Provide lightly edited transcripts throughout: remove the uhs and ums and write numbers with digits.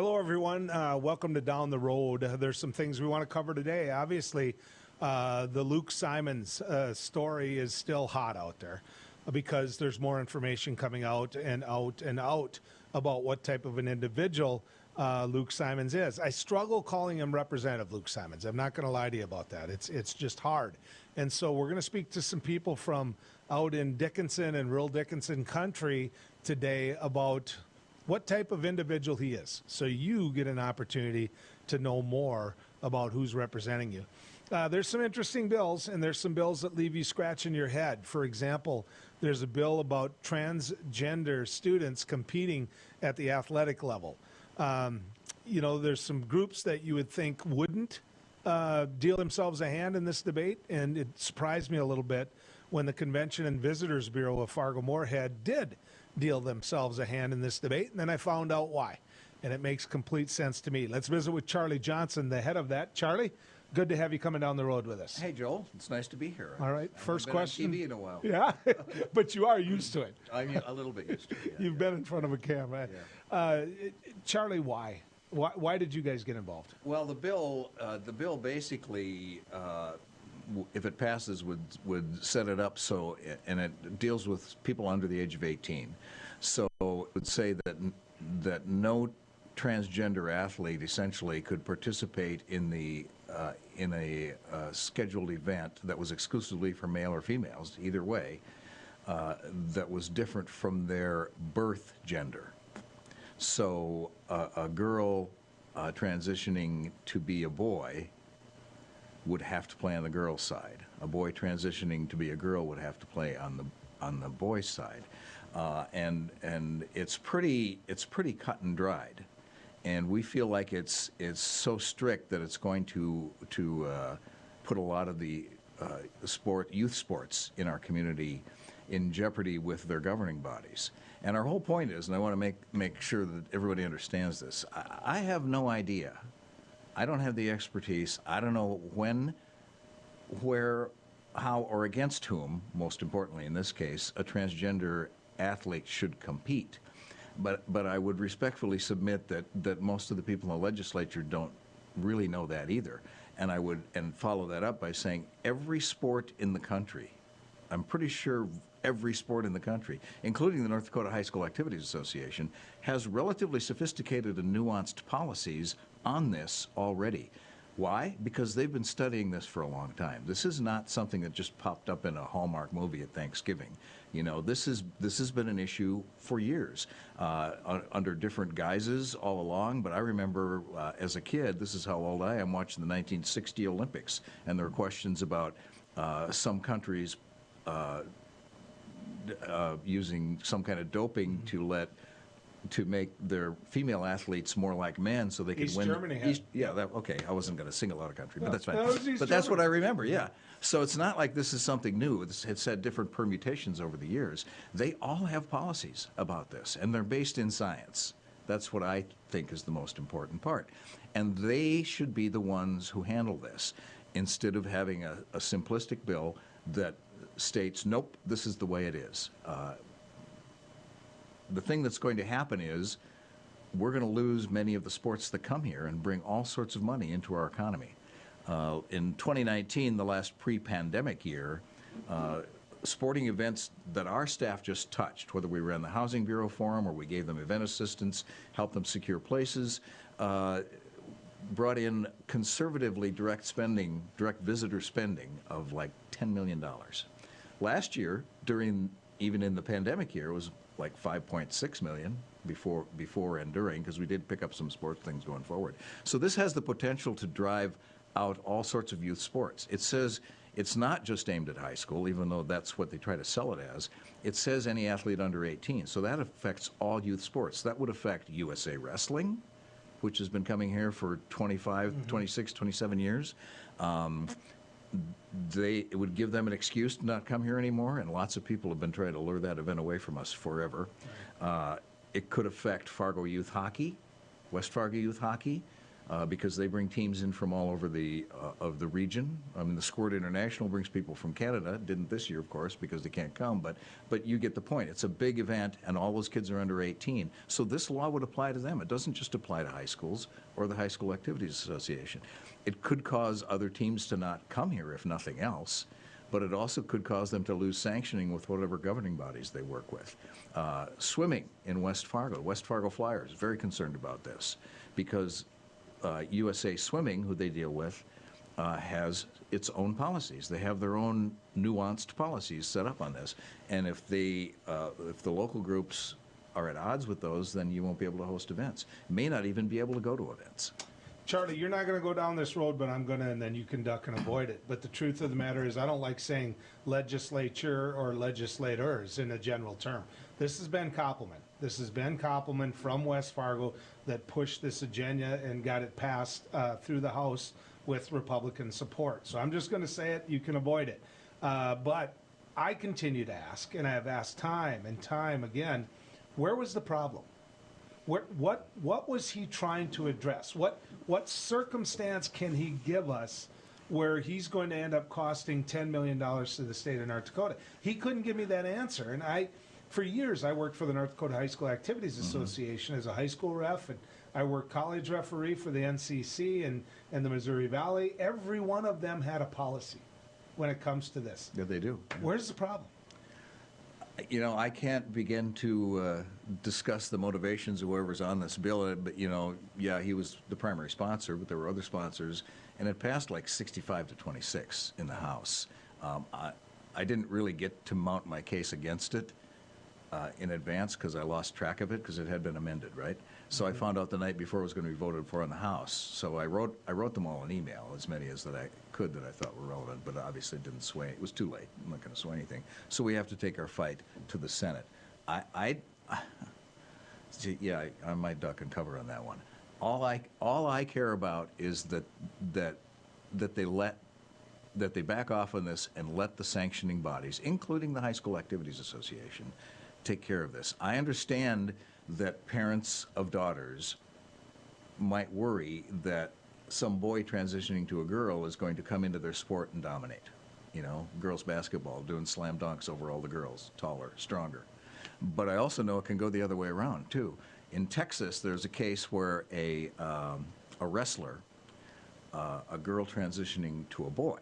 Hello, everyone. Welcome to Down the Road. There's some things we want to cover today. Obviously, the Luke Simons story is still hot out there because there's more information coming out and out and out about what type of an individual Luke Simons is. I struggle calling him Representative Luke Simons. I'm not going to lie to you about that. It's just hard. And so we're going to speak to some people from out in Dickinson and rural Dickinson country today about what type of individual he is, so you get an opportunity to know more about who's representing you. There's some interesting bills, and there's some bills that leave you scratching your head. For example, there's a bill about transgender students competing at the athletic level. There's some groups that you would think wouldn't deal themselves a hand in this debate, and it surprised me a little bit when the Convention and Visitors Bureau of Fargo Moorhead did deal themselves a hand in this debate, and then I found out why, and it makes complete sense to me. Let's visit with Charley Johnson, the head of that. Charley, good to have you coming down the road with us. Hey, Joel, it's nice to be here. All right, first question. On TV in a while. Yeah, but you are used to it. I'm a little bit used to it. Yeah, You've been in front of a camera. Yeah. Charley, why? Why did you guys get involved? Well, the bill basically, if it passes, would set it up so, and it deals with people under the age of 18. So it would say that no transgender athlete essentially could participate in a scheduled event that was exclusively for male or females, either way, that was different from their birth gender. So a girl transitioning to be a boy would have to play on the girl's side. A boy transitioning to be a girl would have to play on the boy's side, and it's pretty cut and dried, and we feel like it's so strict that it's going to put a lot of the youth sports in our community in jeopardy with their governing bodies. And our whole point is, and I want to make sure that everybody understands this, I have no idea. I don't have the expertise. I don't know when, where, how, or against whom, most importantly in this case, a transgender athlete should compete. But I would respectfully submit that most of the people in the legislature don't really know that either. And I would follow that up by saying every sport in the country, I'm pretty sure every sport in the country, including the North Dakota High School Activities Association, has relatively sophisticated and nuanced policies on this already. Why? Because they've been studying this for a long time. This is not something that just popped up in a Hallmark movie at Thanksgiving. You know, this has been an issue for years, under different guises all along. But I remember as a kid, this is how old I am, watching the 1960 Olympics, and there were questions about some countries using some kind of doping to make their female athletes more like men, so they could win. Germany. Okay. I wasn't going to sing a lot of country, but that's fine. But that's what I remember. Yeah. So it's not like this is something new. It's had different permutations over the years. They all have policies about this, and they're based in science. That's what I think is the most important part, and they should be the ones who handle this, instead of having a simplistic bill that states, nope, this is the way it is. The thing that's going to happen is we're going to lose many of the sports that come here and bring all sorts of money into our economy. In 2019, the last pre-pandemic year, sporting events that our staff just touched, whether we ran the Housing Bureau for them or we gave them event assistance, helped them secure places, brought in conservatively direct visitor spending of like $10 million. Last year, even in the pandemic year, it was like $5.6 million before and during, because we did pick up some sports things going forward. So this has the potential to drive out all sorts of youth sports. It says it's not just aimed at high school, even though that's what they try to sell it as. It says any athlete under 18. So that affects all youth sports. That would affect USA Wrestling, which has been coming here for 25, 26, 27 years. It would give them an excuse to not come here anymore, and lots of people have been trying to lure that event away from us forever. It could affect Fargo Youth Hockey, West Fargo Youth Hockey. because they bring teams in from all over the of the region. I mean, the Squirt International brings people from Canada. Didn't this year, of course, because they can't come. But you get the point. It's a big event, and all those kids are under 18. So this law would apply to them. It doesn't just apply to high schools or the High School Activities Association. It could cause other teams to not come here, if nothing else. But it also could cause them to lose sanctioning with whatever governing bodies they work with. Swimming in West Fargo Flyers, very concerned about this because USA Swimming, who they deal with, has its own policies. They have their own nuanced policies set up on this. And if the local groups are at odds with those, then you won't be able to host events. May not even be able to go to events. Charlie, you're not going to go down this road, but I'm going to, and then you can duck and avoid it. But the truth of the matter is I don't like saying legislature or legislators in a general term. This has been Koppelman. This has been Koppelman from West Fargo that pushed this agenda and got it passed through the House with Republican support. So I'm just going to say it. You can avoid it. But I continue to ask, and I have asked time and time again, where was the problem? What was he trying to address? What circumstance can he give us where he's going to end up costing $10 million to the state of North Dakota? He couldn't give me that answer. And for years, I worked for the North Dakota High School Activities Association as a high school ref, and I worked college referee for the NCC and the Missouri Valley. Every one of them had a policy when it comes to this. Yeah, they do. Where's the problem? You know, I can't begin to discuss the motivations of whoever's on this bill, but, you know, yeah, he was the primary sponsor, but there were other sponsors, and it passed like 65 to 26 in the House. I didn't really get to mount my case against it in advance because I lost track of it because it had been amended, right? So I found out the night before it was going to be voted for in the House. So I wrote them all an email, as many as that I could that I thought were relevant, but obviously it didn't sway. It was too late. I'm not going to sway anything. So we have to take our fight to the Senate. I might duck and cover on that one. All I care about is that they back off on this and let the sanctioning bodies, including the High School Activities Association, take care of this. I understand that parents of daughters might worry that some boy transitioning to a girl is going to come into their sport and dominate. You know, girls basketball, doing slam dunks over all the girls, taller, stronger. But I also know it can go the other way around, too. In Texas, there's a case where a wrestler, a girl transitioning to a boy,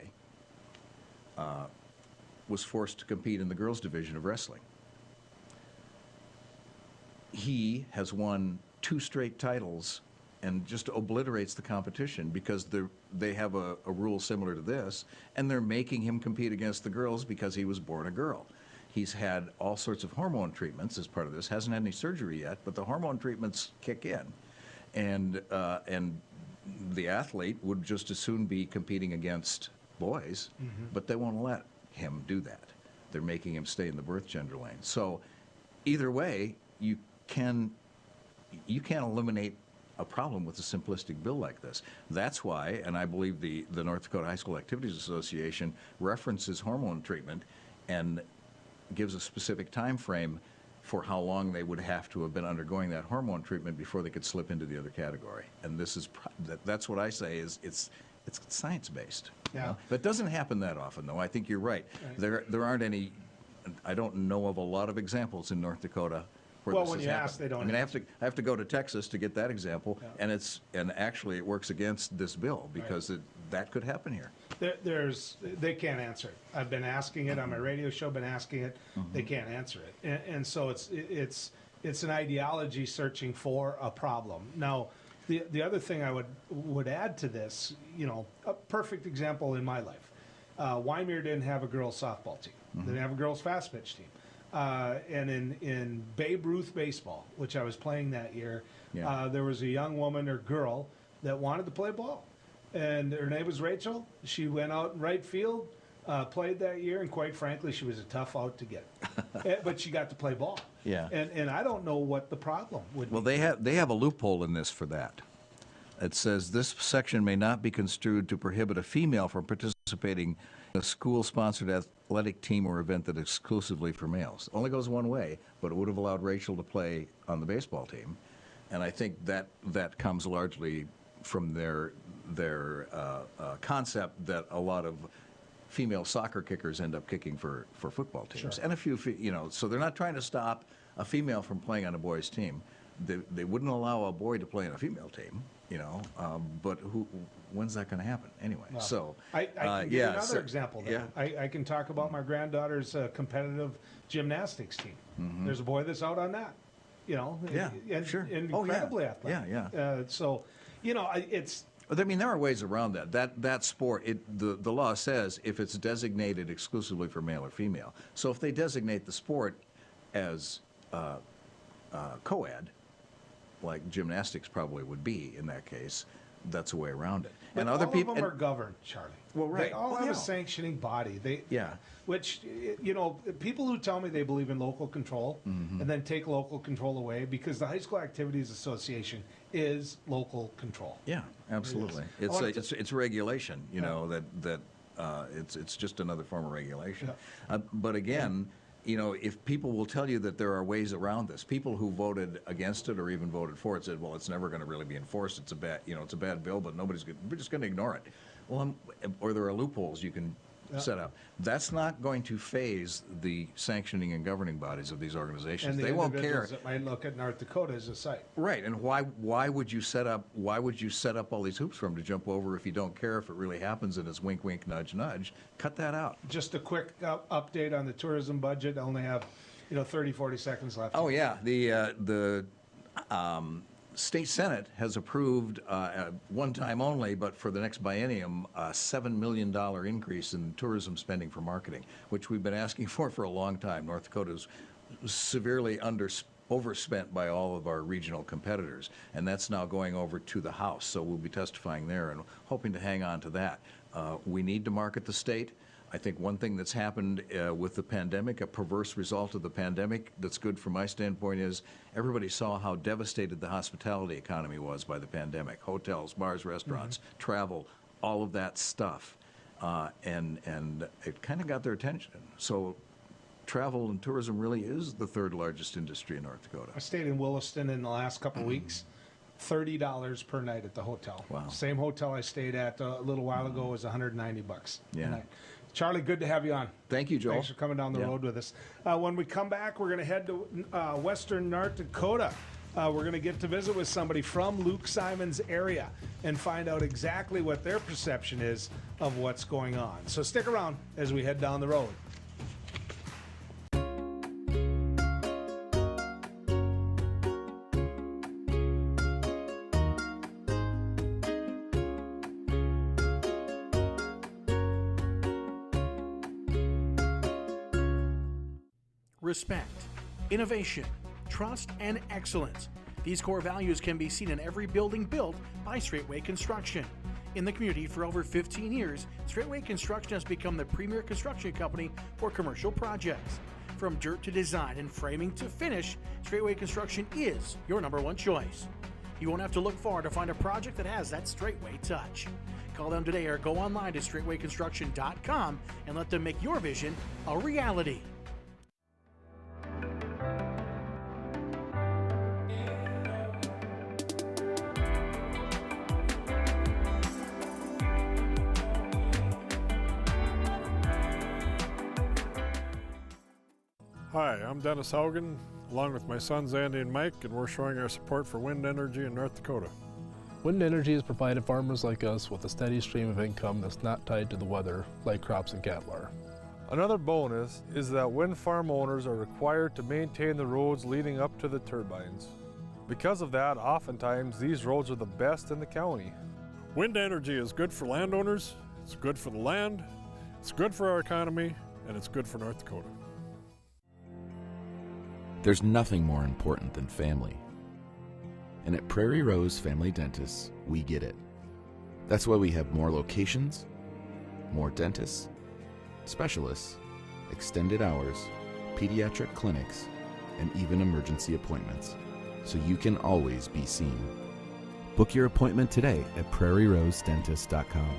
was forced to compete in the girls' division of wrestling. He has won 2 straight titles and just obliterates the competition because they have a rule similar to this, and they're making him compete against the girls because he was born a girl. He's had all sorts of hormone treatments as part of this. Hasn't had any surgery yet, but the hormone treatments kick in. And the athlete would just as soon be competing against boys, but they won't let him do that. They're making him stay in the birth gender lane. So either way, you can't eliminate a problem with a simplistic bill like this. That's why, and I believe the North Dakota High School Activities Association references hormone treatment and gives a specific time frame for how long they would have to have been undergoing that hormone treatment before they could slip into the other category. And this is that's what I say is it's science-based. Yeah. You know? That doesn't happen that often, though. I think you're right. There aren't any. I don't know of a lot of examples in North Dakota. Well, when you ask, they don't. I mean, I have to go to Texas to get that example, yeah. and actually it works against this bill because that could happen here. They can't answer it. I've been asking it on my radio show. Been asking it. They can't answer it, and so it's an ideology searching for a problem. Now, the other thing I would add to this, you know, a perfect example in my life, Wyoming didn't have a girls softball team. They didn't have a girls fast pitch team. And in Babe Ruth baseball, which I was playing that year, there was a young woman or girl that wanted to play ball. And her name was Rachel. She went out in right field, played that year, and quite frankly, she was a tough out to get. But she got to play ball. Yeah. And I don't know what the problem would be. Well, they have a loophole in this for that. It says this section may not be construed to prohibit a female from participating in a school-sponsored athletic team or event that is exclusively for males. Only goes one way, but it would have allowed Rachel to play on the baseball team. And I think that comes largely concept that a lot of female soccer kickers end up kicking for football teams, Sure. and a few, so they're not trying to stop a female from playing on a boys' team. They wouldn't allow a boy to play on a female team, but when's that going to happen anyway? Well, So I can give you another example. There. Yeah. I can talk about my granddaughter's competitive gymnastics team. Mm-hmm. There's a boy that's out on that. Yeah, and, sure. and Oh, yeah. incredibly athletic. Yeah. So, it's. But I mean, there are ways around that. That sport, the law says if it's designated exclusively for male or female. So if they designate the sport as co-ed, like gymnastics probably would be in that case, that's a way around it. But and other all people of them are governed, Charlie. Well, right. They all Well, have yeah. a sanctioning body. Yeah. Which, people who tell me they believe in local control Mm-hmm. and then take local control away, because the High School Activities Association is local control. Yeah, absolutely. It is. It's regulation, it's just another form of regulation. Yeah. But again, if people will tell you that there are ways around this, people who voted against it or even voted for it said, well, it's never going to really be enforced. It's a bad bill, but we're just going to ignore it. Well, or there are loopholes you can set up. That's not going to phase the sanctioning and governing bodies of these organizations. And the they won't care. individuals that might look at North Dakota as a site. Right, and why would you set up all these hoops for them to jump over if you don't care if it really happens and it's wink wink nudge nudge? Cut that out. Just a quick update on the tourism budget. I only have 30, 40 seconds left. Oh yeah, the State Senate has approved one time only, but for the next biennium, a $7 million increase in tourism spending for marketing, which we've been asking for a long time. North Dakota's severely overspent by all of our regional competitors, and that's now going over to the House, so we'll be testifying there and hoping to hang on to that. We need to market the state. I think one thing that's happened with the pandemic, a perverse result of the pandemic that's good from my standpoint, is everybody saw how devastated the hospitality economy was by the pandemic. Hotels, bars, restaurants, travel, all of that stuff. And it kind of got their attention. So travel and tourism really is the third largest industry in North Dakota. I stayed in Williston in the last couple of weeks. $30 per night at the hotel. Wow. Same hotel I stayed at a little while ago was $190 Yeah. a night. Charlie, good to have you on. Thank you, Joel. Thanks for coming down the road with us. When we come back, we're going to head to western North Dakota. We're going to get to visit with somebody from Luke Simon's area and find out exactly what their perception is of what's going on. So stick around as we head down the road. Respect, innovation, trust, and excellence. These core values can be seen in every building built by Straightway Construction. In the community for over 15 years, Straightway Construction has become the premier construction company for commercial projects. From dirt to design and framing to finish, Straightway Construction is your number one choice. You won't have to look far to find a project that has that Straightway touch. Call them today or go online to straightwayconstruction.com and let them make your vision a reality. Hi, I'm Dennis Haugen, along with my sons Andy and Mike, and we're showing our support for wind energy in North Dakota. Wind energy has provided farmers like us with a steady stream of income that's not tied to the weather like crops and cattle are. Another bonus is that wind farm owners are required to maintain the roads leading up to the turbines. Because of that, oftentimes these roads are the best in the county. Wind energy is good for landowners, it's good for the land, it's good for our economy, and it's good for North Dakota. There's nothing more important than family. And at Prairie Rose Family Dentists, we get it. That's why we have more locations, more dentists, specialists, extended hours, pediatric clinics, and even emergency appointments, so you can always be seen. Book your appointment today at prairierosedentist.com.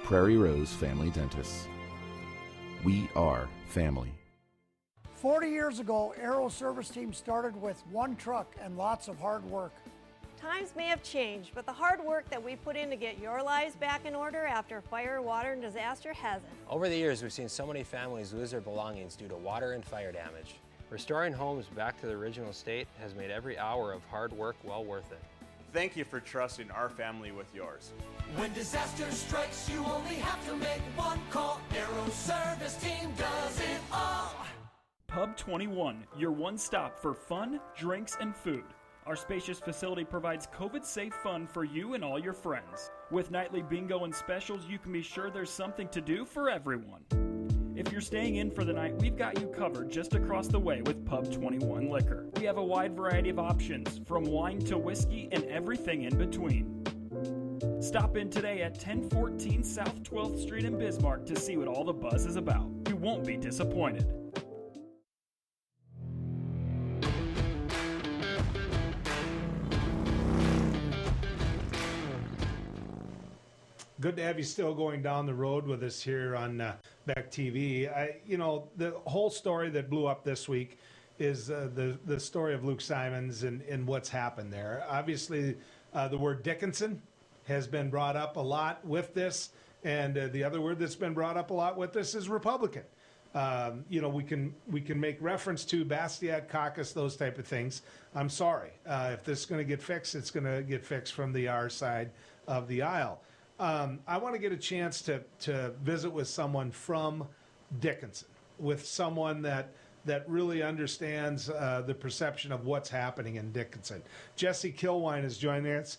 Prairie Rose Family Dentists. We are family. 40 years ago, Aero Service Team started with one truck and lots of hard work. Times may have changed, but the hard work that we put in to get your lives back in order after fire, water, and disaster hasn't. Over the years, we've seen so many families lose their belongings due to water and fire damage. Restoring homes back to the original state has made every hour of hard work well worth it. Thank you for trusting our family with yours. When disaster strikes, you only have to make one call. Arrow Service Team does it all. Pub 21, your one stop for fun, drinks, and food. Our spacious facility provides COVID-safe fun for you and all your friends. With nightly bingo and specials, you can be sure there's something to do for everyone. If you're staying in for the night, we've got you covered just across the way with Pub 21 Liquor. We have a wide variety of options, from wine to whiskey and everything in between. Stop in today at 1014 South 12th Street in Bismarck to see what all the buzz is about. You won't be disappointed. Good to have you still going down the road with us here on Beck TV. The whole story that blew up this week is the story of Luke Simons and what's happened there. Obviously, the word Dickinson has been brought up a lot with this, and the other word that's been brought up a lot with this is Republican. We can make reference to Bastiat caucus, those type of things. I'm sorry, if this is going to get fixed, it's going to get fixed from the R side of the aisle. I want to get a chance to visit with someone from Dickinson, with someone that really understands the perception of what's happening in Dickinson. Jesse Kilwine is joining us,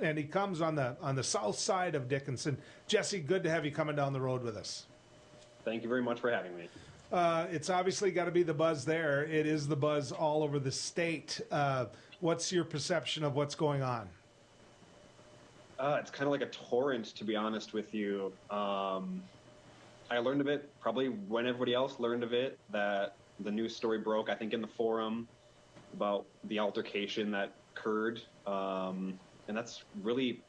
and he comes on the south side of Dickinson. Jesse, good to have you coming down the road with us. Thank you very much for having me. It's obviously got to be the buzz there. It is the buzz all over the state. What's your perception of what's going on? It's kind of like a torrent, to be honest with you. I learned of it probably when everybody else learned of it, that the news story broke, I think, in the forum about the altercation that occurred. And that's really,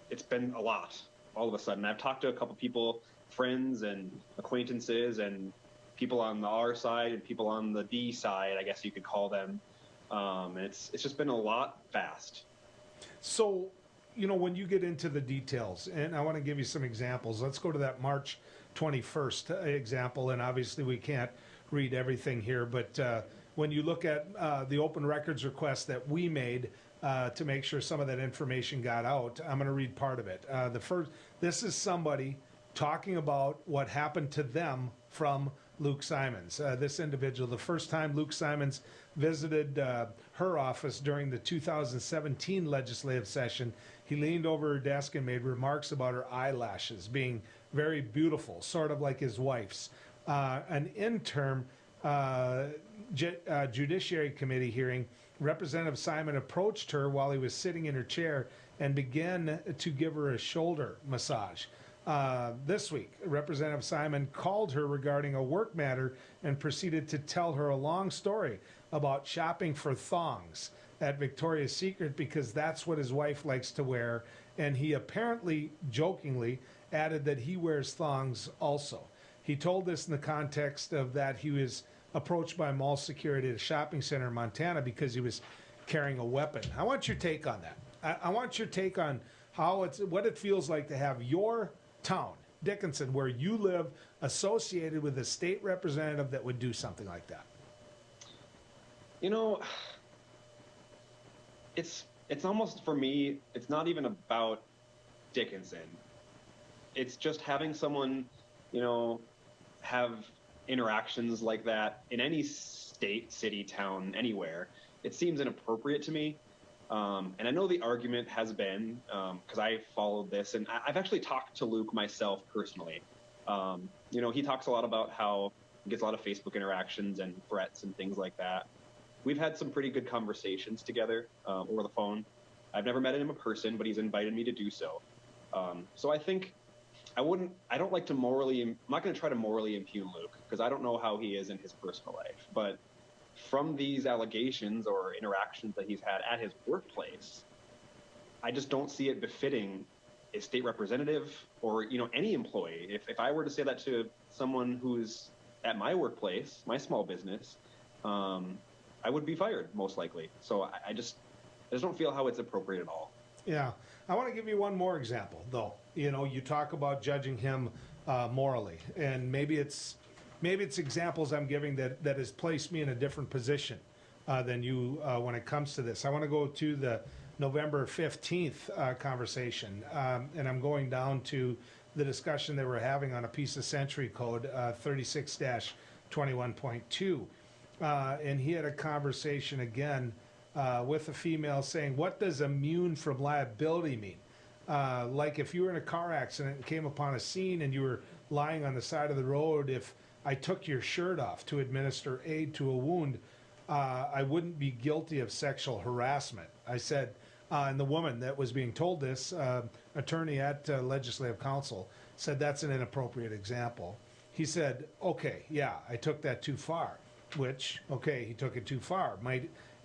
it's been a lot all of a sudden. I've talked to a couple people, friends and acquaintances, and people on the R side and people on the D side, I guess you could call them. And it's just been a lot fast. So, when you get into the details, and I want to give you some examples. Let's go to that March 21st example, and obviously we can't read everything here, but when you look at the open records request that we made to make sure some of that information got out, I'm going to read part of it. This is somebody talking about what happened to them from Luke Simons. This individual, the first time Luke Simons visited her office during the 2017 legislative session, he leaned over her desk and made remarks about her eyelashes being very beautiful, sort of like his wife's. An interim Judiciary Committee hearing, Representative Simon approached her while he was sitting in her chair and began to give her a shoulder massage. This week, Representative Simon called her regarding a work matter and proceeded to tell her a long story about shopping for thongs at Victoria's Secret because that's what his wife likes to wear, and he apparently jokingly added that he wears thongs also. He told this in the context of that he was approached by mall security at a shopping center in Montana because he was carrying a weapon. I want your take on that. I want your take on what it feels like to have your town, Dickinson, where you live, associated with a state representative that would do something like that. It's almost, for me, it's not even about Dickinson. It's just having someone, have interactions like that in any state, city, town, anywhere. It seems inappropriate to me. And I know the argument has been, because I followed this, and I've actually talked to Luke myself personally. He talks a lot about how he gets a lot of Facebook interactions and threats and things like that. We've had some pretty good conversations together over the phone. I've never met him in person, but he's invited me to do so. So I think I'm not going to try to morally impugn Luke, because I don't know how he is in his personal life. But from these allegations or interactions that he's had at his workplace, I just don't see it befitting a state representative or, any employee. If I were to say that to someone who's at my workplace, my small business, I would be fired most likely. So I just don't feel how it's appropriate at all. Yeah. I want to give you one more example, though. You know, you talk about judging him morally, and maybe it's examples I'm giving that has placed me in a different position than you when it comes to this. I want to go to the November 15th conversation, and I'm going down to the discussion they were having on a piece of Century Code 36-21.2. And he had a conversation again with a female saying, what does immune from liability mean? Like if you were in a car accident and came upon a scene and you were lying on the side of the road, if I took your shirt off to administer aid to a wound, I wouldn't be guilty of sexual harassment. I said, and the woman that was being told this, attorney at Legislative Council, said that's an inappropriate example. He said, okay, yeah, I took that too far, which, okay, he took it too far.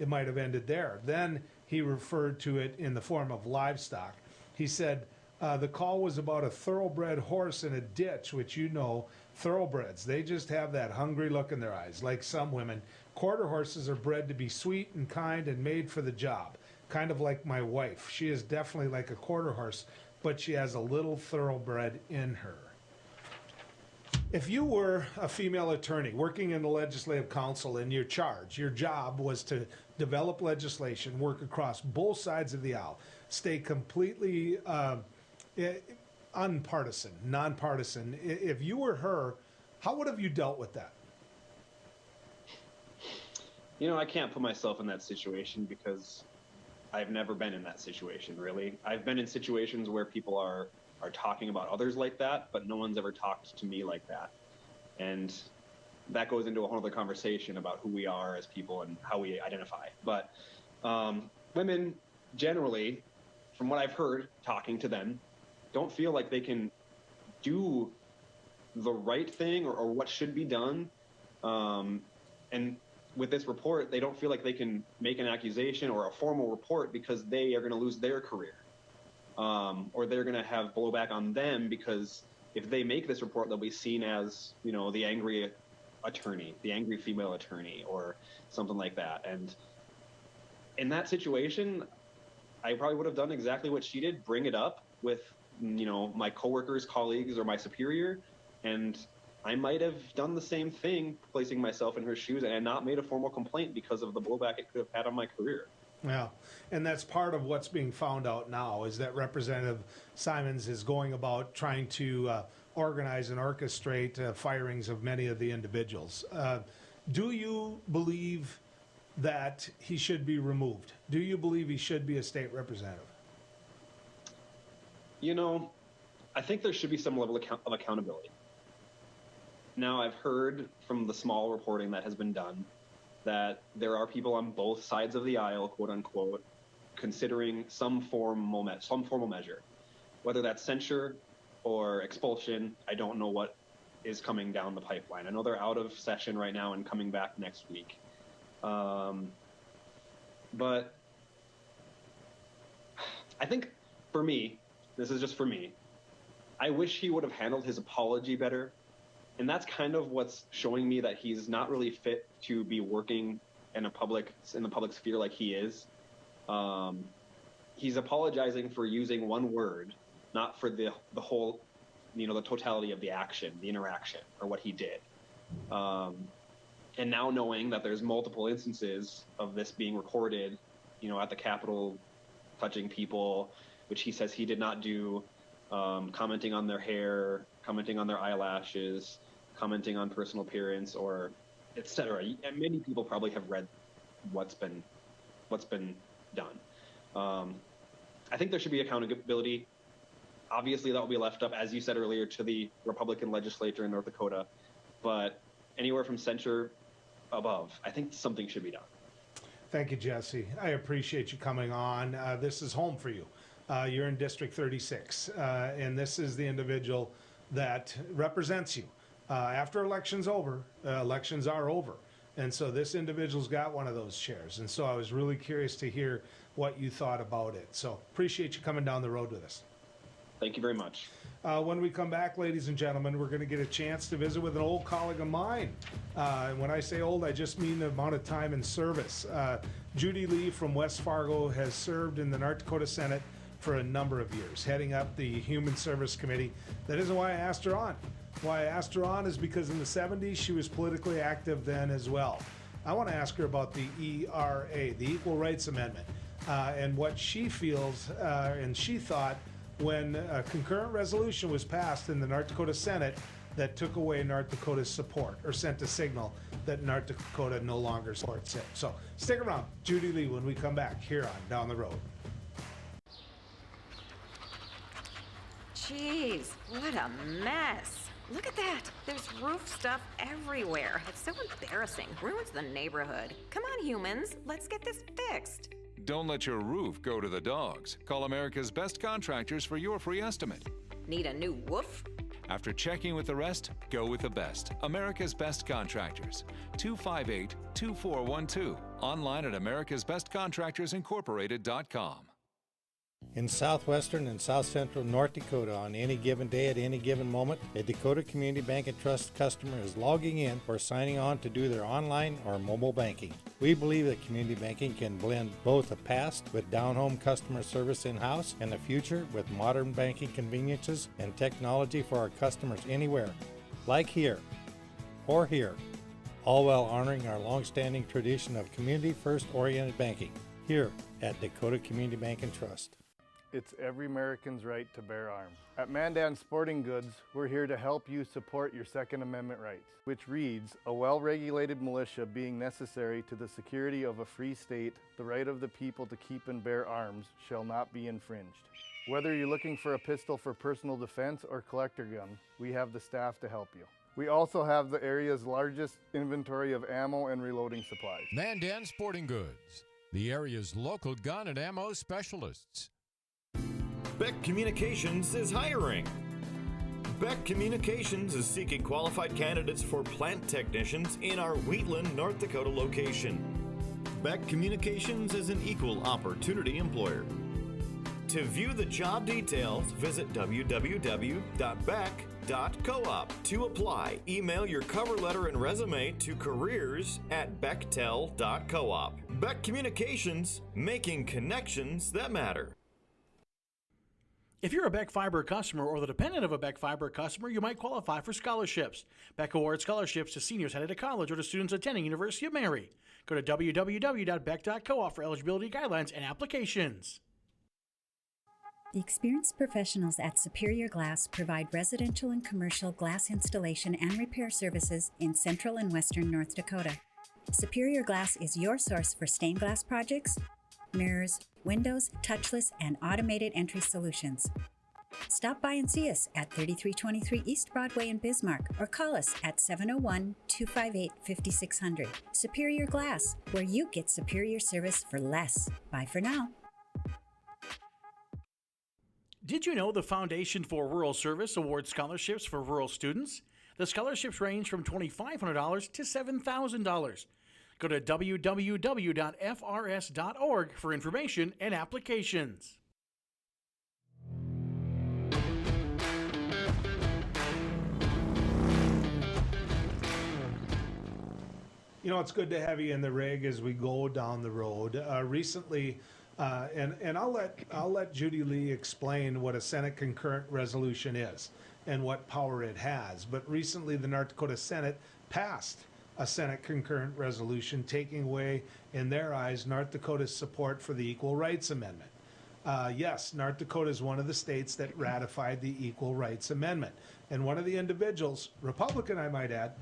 It might have ended there. Then he referred to it in the form of livestock. He said, the call was about a thoroughbred horse in a ditch, which you know, thoroughbreds, they just have that hungry look in their eyes, like some women. Quarter horses are bred to be sweet and kind and made for the job, kind of like my wife. She is definitely like a quarter horse, but she has a little thoroughbred in her. If you were a female attorney working in the Legislative Council and your job was to develop legislation, work across both sides of the aisle, stay completely unpartisan, nonpartisan, if you were her, how would have you dealt with that? You know, I can't put myself in that situation because I've never been in that situation, really. I've been in situations where people are talking about others like that, but no one's ever talked to me like that. And that goes into a whole other conversation about who we are as people and how we identify. But women generally, from what I've heard talking to them, don't feel like they can do the right thing or what should be done. And with this report, they don't feel like they can make an accusation or a formal report because they are going to lose their career. Or they're going to have blowback on them because if they make this report, they'll be seen as, you know, the angry attorney, the angry female attorney, or something like that. And in that situation, I probably would have done exactly what she did, bring it up with, you know, my coworkers, colleagues, or my superior, and I might have done the same thing, placing myself in her shoes, and not made a formal complaint because of the blowback it could have had on my career. Yeah, and that's part of what's being found out now is that Representative Simons is going about trying to organize and orchestrate firings of many of the individuals. Do you believe that he should be removed? Do you believe he should be a state representative? You know, I think there should be some level of accountability. Now, I've heard from the small reporting that has been done that there are people on both sides of the aisle, quote unquote, considering some formal measure, whether that's censure or expulsion. I don't know what is coming down the pipeline. I know they're out of session right now and coming back next week. But I think for me, this is just for me, I wish he would have handled his apology better. And that's kind of what's showing me that he's not really fit to be working in the public sphere like he is. He's apologizing for using one word, not for the whole, you know, the totality of the action, the interaction, or what he did. And now knowing that there's multiple instances of this being recorded, you know, at the Capitol, touching people, which he says he did not do, commenting on their hair, commenting on their eyelashes, commenting on personal appearance, or etc. And many people probably have read what's been done. I think there should be accountability. Obviously, that will be left up, as you said earlier, to the Republican legislature in North Dakota. But anywhere from censure above, I think something should be done. Thank you, Jesse. I appreciate you coming on. This is home for you. You're in District 36, and this is the individual that represents you. After elections are over. And so this individual's got one of those chairs. And so I was really curious to hear what you thought about it. So appreciate you coming down the road with us. Thank you very much. When we come back, ladies and gentlemen, we're going to get a chance to visit with an old colleague of mine. And when I say old, I just mean the amount of time in service. Judy Lee from West Fargo has served in the North Dakota Senate for a number of years, heading up the Human Service Committee. That isn't why I asked her on. Why I asked her on is because in the 70s, she was politically active then as well. I want to ask her about the ERA, the Equal Rights Amendment, and what she feels and she thought when a concurrent resolution was passed in the North Dakota Senate that took away North Dakota's support or sent a signal that North Dakota no longer supports it. So stick around, Judy Lee, when we come back here on Down the Road. Jeez, what a mess. Look at that. There's roof stuff everywhere. It's so embarrassing. Ruins the neighborhood. Come on, humans. Let's get this fixed. Don't let your roof go to the dogs. Call America's Best Contractors for your free estimate. Need a new woof? After checking with the rest, go with the best. America's Best Contractors. 258-2412. Online at americasbestcontractorsincorporated.com. In southwestern and south central North Dakota, on any given day at any given moment, a Dakota Community Bank and Trust customer is logging in or signing on to do their online or mobile banking. We believe that community banking can blend both the past with down-home customer service in-house and the future with modern banking conveniences and technology for our customers anywhere, like here or here, all while honoring our long-standing tradition of community-first oriented banking here at Dakota Community Bank and Trust. It's every American's right to bear arms. At Mandan Sporting Goods, we're here to help you support your Second Amendment rights, which reads, a well-regulated militia being necessary to the security of a free state, the right of the people to keep and bear arms shall not be infringed. Whether you're looking for a pistol for personal defense or collector gun, we have the staff to help you. We also have the area's largest inventory of ammo and reloading supplies. Mandan Sporting Goods, the area's local gun and ammo specialists. Beck Communications is hiring. Beck Communications is seeking qualified candidates for plant technicians in our Wheatland, North Dakota location. Beck Communications is an equal opportunity employer. To view the job details, visit www.beck.coop. To apply, email your cover letter and resume to careers@bechtel.coop. Beck Communications, making connections that matter. If you're a Beck Fiber customer or the dependent of a Beck Fiber customer, you might qualify for scholarships. Beck awards scholarships to seniors headed to college or to students attending University of Mary. Go to www.beck.coop for eligibility guidelines and applications. The experienced professionals at Superior Glass provide residential and commercial glass installation and repair services in central and western North Dakota. Superior Glass is your source for stained glass projects, mirrors, windows, touchless, and automated entry solutions. Stop by and see us at 3323 East Broadway in Bismarck or call us at 701-258-5600. Superior Glass, where you get superior service for less. Bye for now. Did you know the Foundation for Rural Service awards scholarships for rural students? The scholarships range from $2,500 to $7,000. Go to www.frs.org for information and applications. You know, it's good to have you in the rig as we go down the road. Recently, and I'll let Judy Lee explain what a Senate concurrent resolution is and what power it has. But recently, the North Dakota Senate passed a Senate concurrent resolution taking away, in their eyes, North Dakota's support for the Equal Rights Amendment. Yes, North Dakota is one of the states that ratified the Equal Rights Amendment. And one of the individuals, Republican I might add,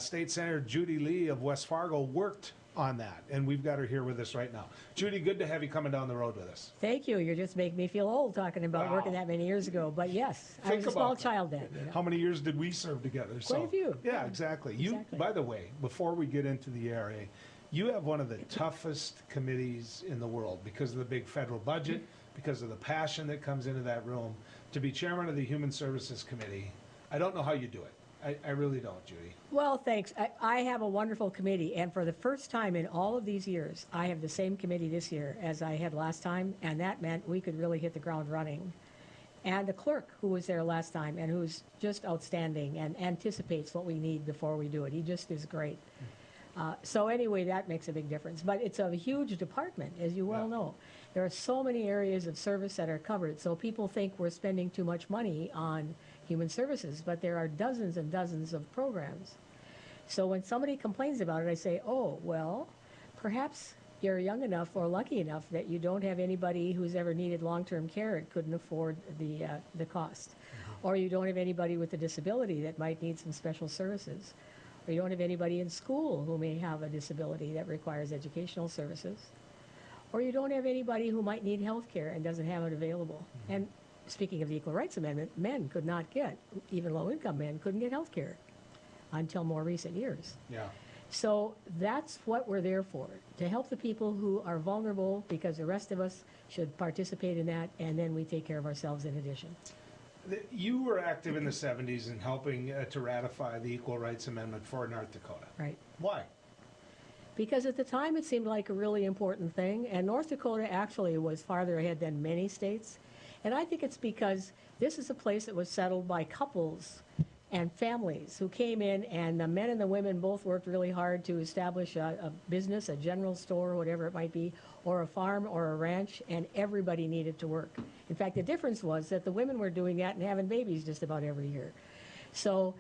State Senator Judy Lee of West Fargo, worked on that. And we've got her here with us right now. Judy, good to have you coming down the road with us. Thank you. You're just making me feel old talking about working that many years ago. But yes, I was a small child then. You know? How many years did we serve together? Quite a few. Yeah, exactly. You, by the way, before we get into the ERA, you have one of the toughest committees in the world because of the big federal budget, because of the passion that comes into that room. To be chairman of the Human Services Committee, I don't know how you do it. I really don't, Judy. Well, thanks. I have a wonderful committee, and for the first time in all of these years, I have the same committee this year as I had last time, and that meant we could really hit the ground running. And the clerk who was there last time and who's just outstanding and anticipates what we need before we do it. He just is great. So anyway, that makes a big difference. But it's a huge department, as you well know. There are so many areas of service that are covered. So people think we're spending too much money on human services, but there are dozens and dozens of programs. So when somebody complains about it, I say, oh, well, perhaps you're young enough or lucky enough that you don't have anybody who's ever needed long-term care and couldn't afford the cost. Or you don't have anybody with a disability that might need some special services. Or you don't have anybody in school who may have a disability that requires educational services. Or you don't have anybody who might need health care and doesn't have it available. And speaking of the Equal Rights Amendment, men could not get, even low-income men couldn't get health care until more recent years. Yeah. So that's what we're there for, to help the people who are vulnerable, because the rest of us should participate in that, and then we take care of ourselves in addition. You were active in the 70s in helping to ratify the Equal Rights Amendment for North Dakota. Right. Why? Because at the time it seemed like a really important thing, and North Dakota actually was farther ahead than many states. And I think it's because this is a place that was settled by couples and families who came in, and the men and the women both worked really hard to establish a business, a general store, whatever it might be, or a farm or a ranch, and everybody needed to work. In fact, the difference was that the women were doing that and having babies just about every year. So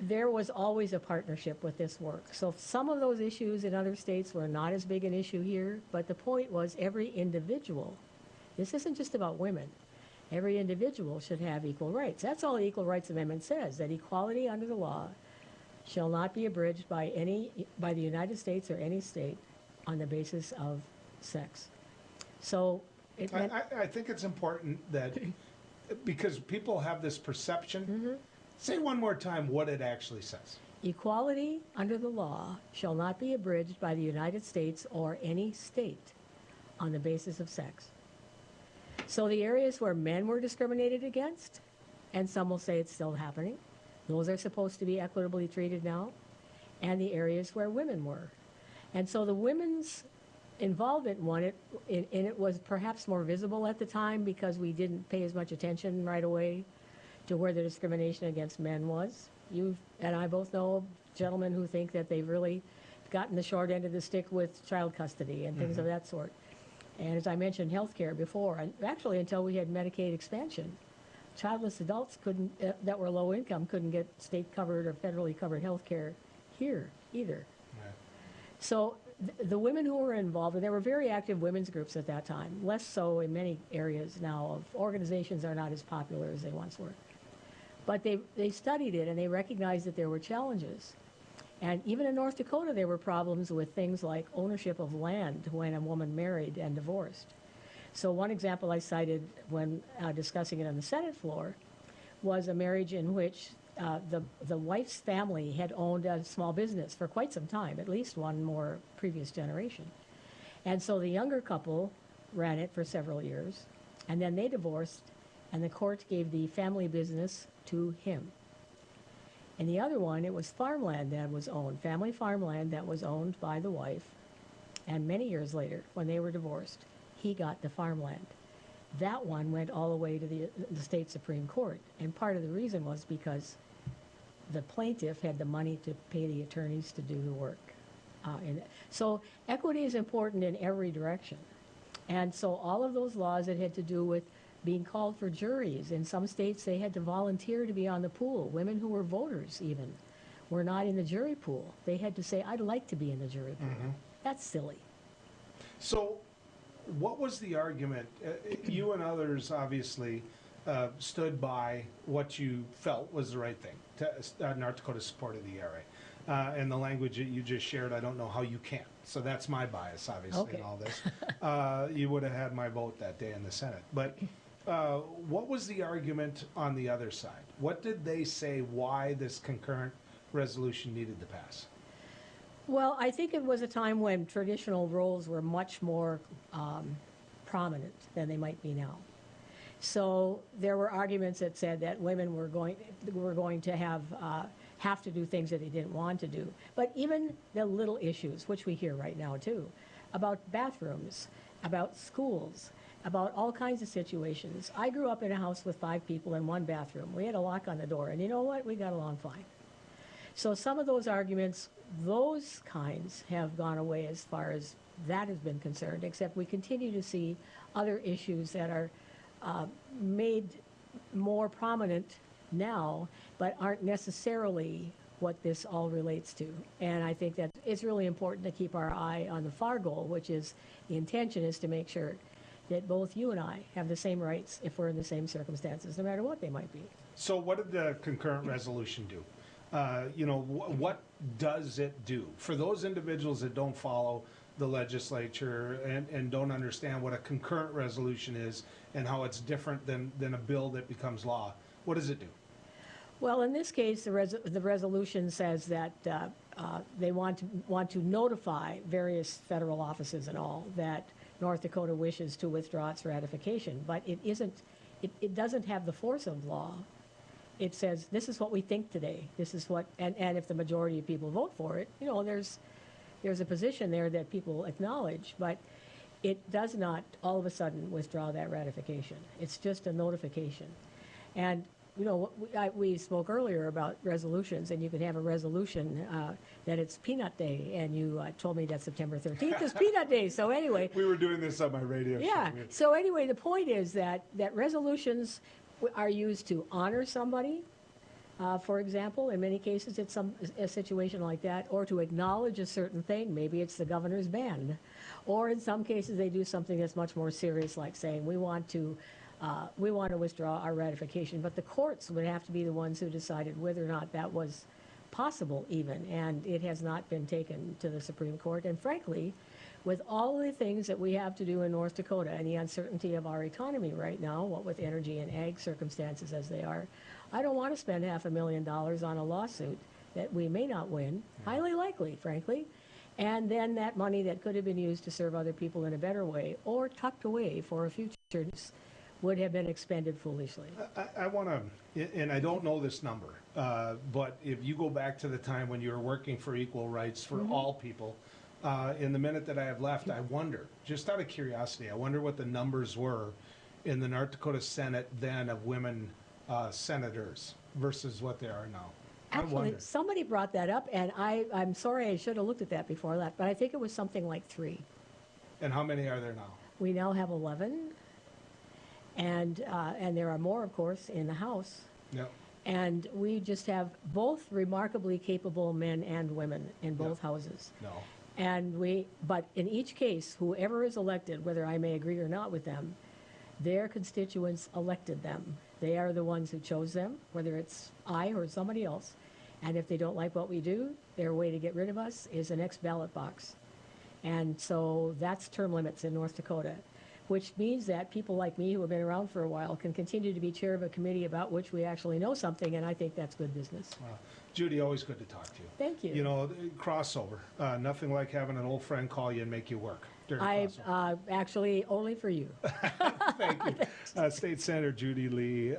there was always a partnership with this work. So some of those issues in other states were not as big an issue here, but the point was every individual, this isn't just about women, every individual should have equal rights. That's all the Equal Rights Amendment says, that equality under the law shall not be abridged by the United States or any state on the basis of sex. So it meant, I think it's important that, because people have this perception, say one more time what it actually says. Equality under the law shall not be abridged by the United States or any state on the basis of sex. So the areas where men were discriminated against, and some will say it's still happening, those are supposed to be equitably treated now, and the areas where women were. And so the women's involvement in it was perhaps more visible at the time because we didn't pay as much attention right away to where the discrimination against men was. You and I both know gentlemen who think that they've really gotten the short end of the stick with child custody and things of that sort. And as I mentioned, health care before, and actually until we had Medicaid expansion, childless adults couldn't, that were low income, couldn't get state covered or federally covered health care here either. Right. So the women who were involved, and there were very active women's groups at that time, less so in many areas now. Of organizations are not as popular as they once were. But they studied it and they recognized that there were challenges. And even in North Dakota, there were problems with things like ownership of land when a woman married and divorced. So one example I cited when discussing it on the Senate floor was a marriage in which the wife's family had owned a small business for quite some time, at least one more previous generation. And so the younger couple ran it for several years, and then they divorced, and the court gave the family business to him. And the other one, it was farmland that was owned, family farmland that was owned by the wife. And many years later, when they were divorced, he got the farmland. That one went all the way to the state Supreme Court. And part of the reason was because the plaintiff had the money to pay the attorneys to do the work. So equity is important in every direction. And so all of those laws that had to do with being called for juries. In some states, they had to volunteer to be on the pool. Women who were voters, even, were not in the jury pool. They had to say, I'd like to be in the jury pool. That's silly. So what was the argument? You and others, obviously, stood by what you felt was the right thing. North Dakota supported the ERA. And the language that you just shared, I don't know how you can. So that's my bias, obviously, in all this. You would have had my vote that day in the Senate. But what was the argument on the other side? What did they say why this concurrent resolution needed to pass? Well, I think it was a time when traditional roles were much more prominent than they might be now. So there were arguments that said that women were going to have to do things that they didn't want to do. But even the little issues, which we hear right now too, about bathrooms, about schools, about all kinds of situations. I grew up in a house with 5 people in one bathroom. We had a lock on the door, and you know what? We got along fine. So some of those arguments, those kinds have gone away as far as that has been concerned, except we continue to see other issues that are made more prominent now, but aren't necessarily what this all relates to. And I think that it's really important to keep our eye on the FAR goal, which is the intention is to make sure that both you and I have the same rights if we're in the same circumstances, no matter what they might be. So what did the concurrent resolution do? What does it do? For those individuals that don't follow the legislature and don't understand what a concurrent resolution is and how it's different than a bill that becomes law, what does it do? Well, in this case, the resolution says that they want to notify various federal offices and all that North Dakota wishes to withdraw its ratification, but it doesn't have the force of law. It says, this is what we think today. This is what, and if the majority of people vote for it, there's a position there that people acknowledge, but it does not all of a sudden withdraw that ratification. It's just a notification. And we spoke earlier about resolutions, and you could have a resolution that it's Peanut Day, and you told me that September 13th is Peanut Day. So anyway, we were doing this on my radio show. Yeah. So anyway, the point is that resolutions are used to honor somebody. For example, in many cases, it's a situation like that, or to acknowledge a certain thing. Maybe it's the governor's ban, or in some cases, they do something that's much more serious, like saying we want to withdraw our ratification. But the courts would have to be the ones who decided whether or not that was possible even, and it has not been taken to the Supreme Court. And frankly, with all the things that we have to do in North Dakota and the uncertainty of our economy right now, what with energy and ag circumstances as they are, I don't want to spend $500,000 on a lawsuit that we may not win, highly likely, frankly, and then that money that could have been used to serve other people in a better way or tucked away for a future would have been expended foolishly. I want to, and I don't know this number, but if you go back to the time when you were working for equal rights for all people, in the minute that I have left, I wonder, just out of curiosity, I wonder what the numbers were in the North Dakota Senate then of women senators versus what they are now. Actually, somebody brought that up, and I'm sorry, I should have looked at that before I left, but I think it was something like 3. And how many are there now? We now have 11. And there are more, of course, in the House. Yep. And we just have both remarkably capable men and women in both houses. No. But in each case, whoever is elected, whether I may agree or not with them, their constituents elected them. They are the ones who chose them, whether it's I or somebody else. And if they don't like what we do, their way to get rid of us is the next ballot box. And so that's term limits in North Dakota, which means that people like me who have been around for a while can continue to be chair of a committee about which we actually know something, and I think that's good business. Judy, always good to talk to you. Thank you. Crossover. Nothing like having an old friend call you and make you work. Actually, only for you. Thank you. State Senator Judy Lee.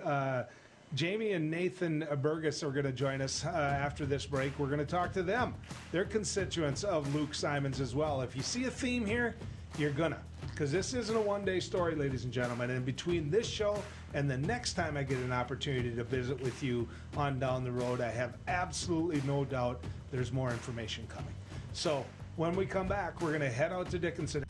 Jamie and Nathan Burgess are going to join us after this break. We're going to talk to them. They're constituents of Luke Simons as well. If you see a theme here, you're gonna. Because this isn't a one-day story, ladies and gentlemen. And between this show and the next time I get an opportunity to visit with you on down the road, I have absolutely no doubt there's more information coming. So when we come back, we're going to head out to Dickinson.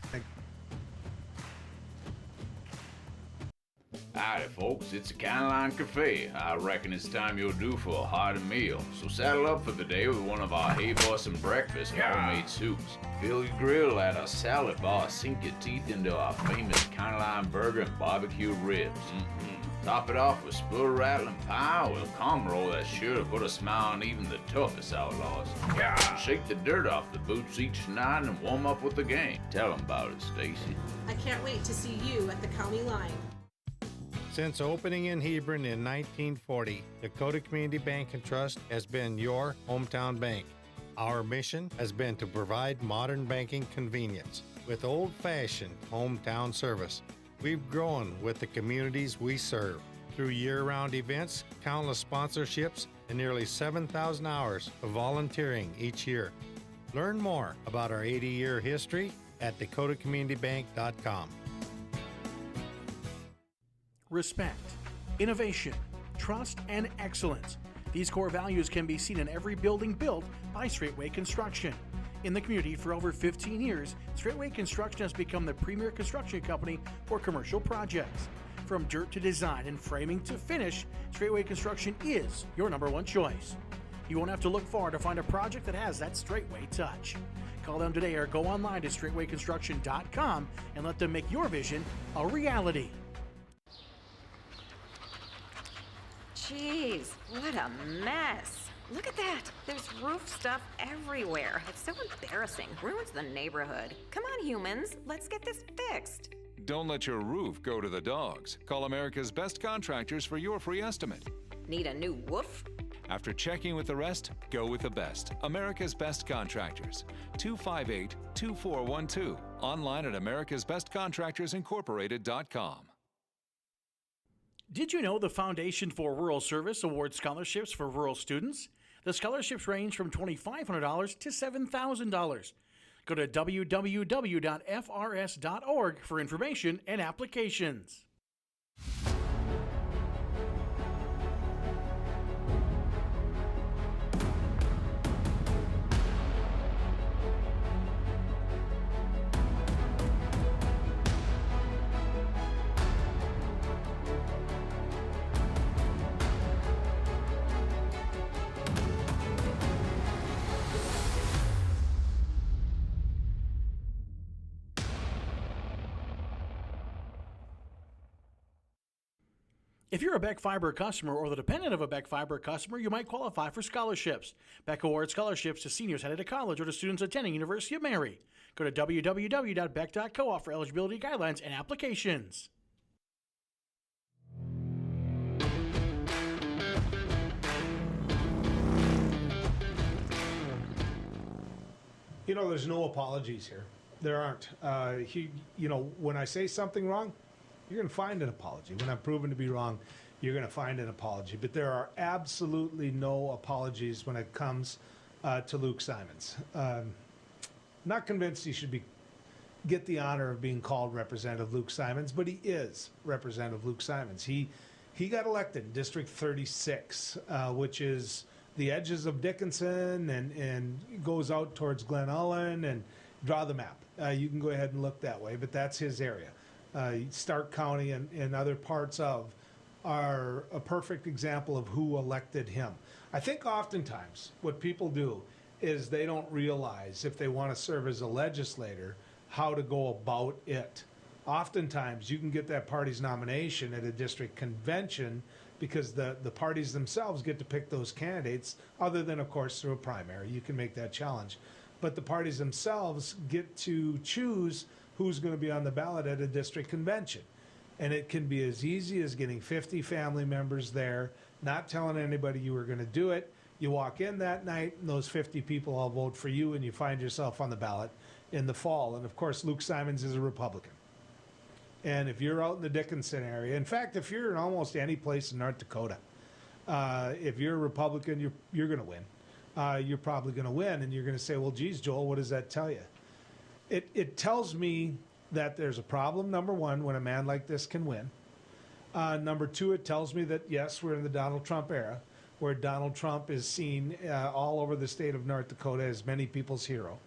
Howdy, folks. It's a Caroline Cafe. I reckon it's time you're due for a hearty meal. So saddle up for the day with one of our hay-bossing breakfast homemade soups. Fill your grill at our salad bar. Sink your teeth into our famous Caroline burger and barbecue ribs. Top it off with spoon-rattling pie with a calm roll that's sure to put a smile on even the toughest outlaws. Shake the dirt off the boots each night and warm up with the game. Tell them about it, Stacy. I can't wait to see you at the county line. Since opening in Hebron in 1940, Dakota Community Bank and Trust has been your hometown bank. Our mission has been to provide modern banking convenience with old-fashioned hometown service. We've grown with the communities we serve through year-round events, countless sponsorships, and nearly 7,000 hours of volunteering each year. Learn more about our 80-year history at dakotacommunitybank.com. Respect, innovation, trust, and excellence. These core values can be seen in every building built by Straightway Construction. In the community for over 15 years, Straightway Construction has become the premier construction company for commercial projects. From dirt to design and framing to finish, Straightway Construction is your #1 choice. You won't have to look far to find a project that has that Straightway touch. Call them today or go online to straightwayconstruction.com and let them make your vision a reality. Jeez, what a mess. Look at that. There's roof stuff everywhere. It's so embarrassing. Ruins the neighborhood. Come on, humans. Let's get this fixed. Don't let your roof go to the dogs. Call America's Best Contractors for your free estimate. Need a new woof? After checking with the rest, go with the best. America's Best Contractors. 258-2412. Online at americasbestcontractorsincorporated.com. Did you know the Foundation for Rural Service awards scholarships for rural students? The scholarships range from $2,500 to $7,000. Go to www.frs.org for information and applications. If you're a Beck Fiber customer or the dependent of a Beck Fiber customer, you might qualify for scholarships. Beck awards scholarships to seniors headed to college or to students attending University of Mary. Go to www.beck.coop for eligibility guidelines and applications. You know, there's no apologies here. There aren't. When I say something wrong, you're going to find an apology. When I'm proven to be wrong, you're going to find an apology. But there are absolutely no apologies when it comes to Luke Simons. Not convinced he should get the honor of being called Representative Luke Simons, but he is Representative Luke Simons. He got elected in District 36, which is the edges of Dickinson and goes out towards Glen Ullin, and draw the map. You can go ahead and look that way, but that's his area. Stark County and other parts of are a perfect example of who elected him. I think oftentimes what people do is they don't realize, if they want to serve as a legislator, how to go about it. Oftentimes you can get that party's nomination at a district convention because the parties themselves get to pick those candidates, other than, of course, through a primary. You can make that challenge. But the parties themselves get to choose who's going to be on the ballot at a district convention. And it can be as easy as getting 50 family members there, not telling anybody you were going to do it. You walk in that night, and those 50 people all vote for you, and you find yourself on the ballot in the fall. And of course, Luke Simons is a Republican. And if you're out in the Dickinson area, in fact, if you're in almost any place in North Dakota, if you're a Republican, you're going to win. You're probably going to win, and you're going to say, well, geez, Joel, what does that tell you? It tells me that there's a problem, number one, when a man like this can win. Number two, it tells me that, yes, we're in the Donald Trump era, where Donald Trump is seen all over the state of North Dakota as many people's hero.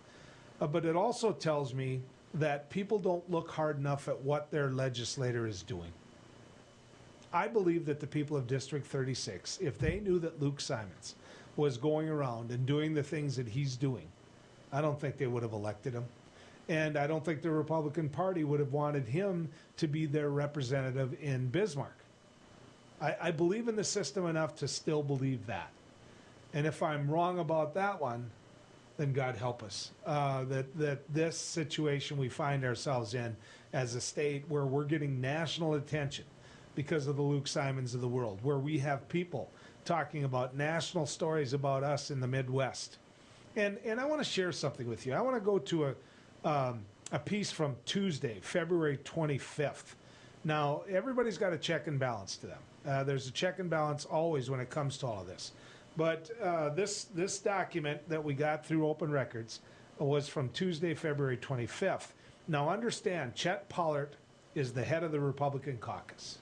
But it also tells me that people don't look hard enough at what their legislator is doing. I believe that the people of District 36, if they knew that Luke Simons was going around and doing the things that he's doing, I don't think they would have elected him. And I don't think the Republican Party would have wanted him to be their representative in Bismarck. I believe in the system enough to still believe that. And if I'm wrong about that one, then God help us. That this situation we find ourselves in as a state where we're getting national attention because of the Luke Simons of the world, where we have people talking about national stories about us in the Midwest. And I want to share something with you. I want to go to a piece from Tuesday, February 25th. Now, everybody's got a check and balance to them. There's a check and balance always when it comes to all of this. But this document that we got through Open Records was from Tuesday, February 25th. Now, understand, Chet Pollard is the head of the Republican caucus.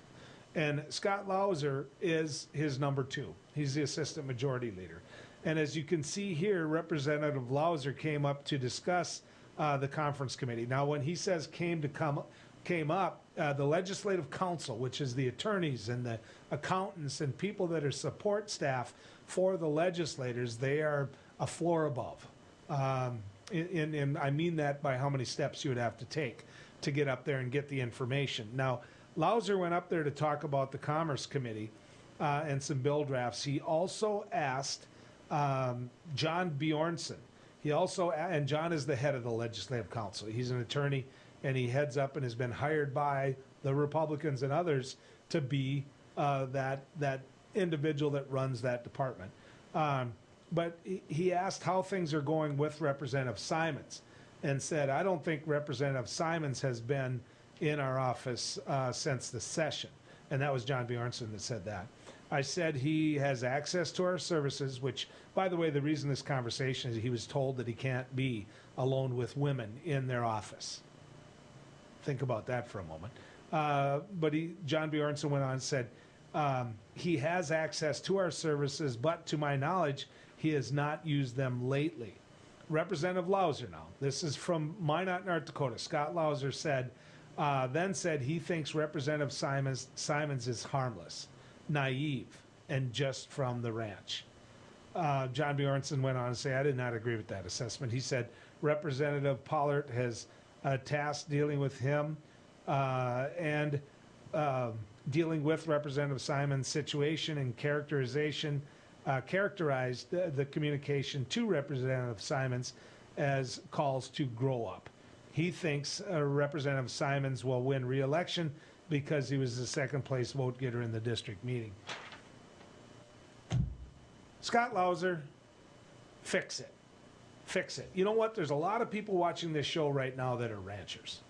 And Scott Lauser is his number two. He's the assistant majority leader. And as you can see here, Representative Lauser came up to discuss the conference committee. Now, when he says came up, the Legislative Council, which is the attorneys and the accountants and people that are support staff for the legislators, they are a floor above. And I mean that by how many steps you would have to take to get up there and get the information. Now, Lauser went up there to talk about the Commerce Committee and some bill drafts. He also asked John Bjornson. And John is the head of the Legislative Council. He's an attorney, and he heads up and has been hired by the Republicans and others to be that individual that runs that department. But he asked how things are going with Representative Simons and said, I don't think Representative Simons has been in our office since the session. And that was John Bjornson that said that. I said he has access to our services, which, by the way, the reason this conversation is he was told that he can't be alone with women in their office. Think about that for a moment. But John Bjornson went on and said, he has access to our services, but to my knowledge, he has not used them lately. Representative Lauser now, this is from Minot, North Dakota. Scott Lauser then said he thinks Representative Simons is harmless, naive, and just from the ranch. John Bjornson went on to say, I did not agree with that assessment. He said Representative Pollard has tasked dealing with him and dealing with Representative Simons' situation and characterized the communication to Representative Simons as calls to grow up. He thinks Representative Simons will win re-election because he was the second place vote getter in the district meeting. Scott Lauser, fix it. Fix it. You know what? There's a lot of people watching this show right now that are ranchers.